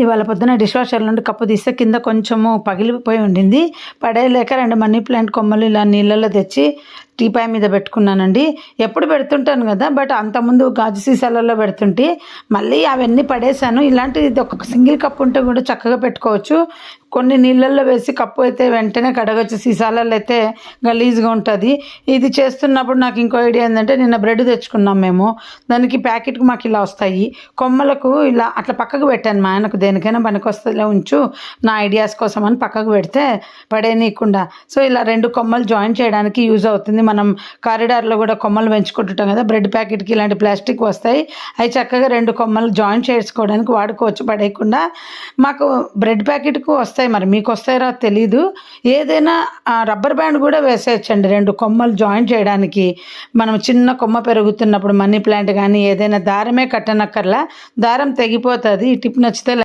ఇవాళ పొద్దున dish washer నుండి కప్పు తీస్తే కింద కొంచెము పగిలిపోయి ఉండింది. పడేయలేక 2 మనీ ప్లాంట్ కొమ్మలు ఇలా నీళ్ళలో తెచ్చి టీపాయ్ మీద పెట్టుకున్నానండి. ఎప్పుడు పెడుతుంటాను కదా, బట్ అంతకుముందు గాజు సీసాలలో పెడుతుంటే మళ్ళీ అవన్నీ పడేసాను. ఇలాంటిది ఒక సింగిల్ కప్ ఉంటే కూడా చక్కగా పెట్టుకోవచ్చు. కొన్ని నీళ్ళల్లో వేసి కప్పు అయితే వెంటనే కడగచ్చు, సీసాలలో అయితే గలీజ్గా ఉంటుంది. ఇది చేస్తున్నప్పుడు నాకు ఇంకో ఐడియా ఏంటంటే, నిన్న బ్రెడ్ తెచ్చుకున్నాం మేము. దానికి ప్యాకెట్కి మాకు ఇలా వస్తాయి, కొమ్మలకు ఇలా అట్లా పక్కకు పెట్టాను. మా ఆయనకు దేనికైనా పనికి వస్తుందిలే ఉంచు, నా ఐడియాస్ కోసం అని పక్కకు పెడితే పడేయనీయకుండా. సో ఇలా 2 కొమ్మలు జాయిన్ చేయడానికి యూజ్ అవుతుంది. మనం కారిడార్లో కూడా కొమ్మలు పెంచుకుంటుంటాం కదా, బ్రెడ్ ప్యాకెట్కి ఇలాంటి ప్లాస్టిక్ వస్తాయి, అవి చక్కగా 2 కొమ్మలు జాయిన్ చేసుకోవడానికి వాడుకోవచ్చు పడేయకుండా. మాకు బ్రెడ్ ప్యాకెట్కు వస్తాయి, మరి మీకు వస్తాయో తెలీదు. ఏదైనా రబ్బర్ బ్యాండ్ కూడా వేసేయచ్చండి 2 కొమ్మలు జాయిన్ చేయడానికి. మనం చిన్న కొమ్మ పెరుగుతున్నప్పుడు మనీ ప్లాంట్ కానీ ఏదైనా దారమే కట్టనక్కర్లా, దారం తెగిపోతుంది. ఈ టిప్ నచ్చితే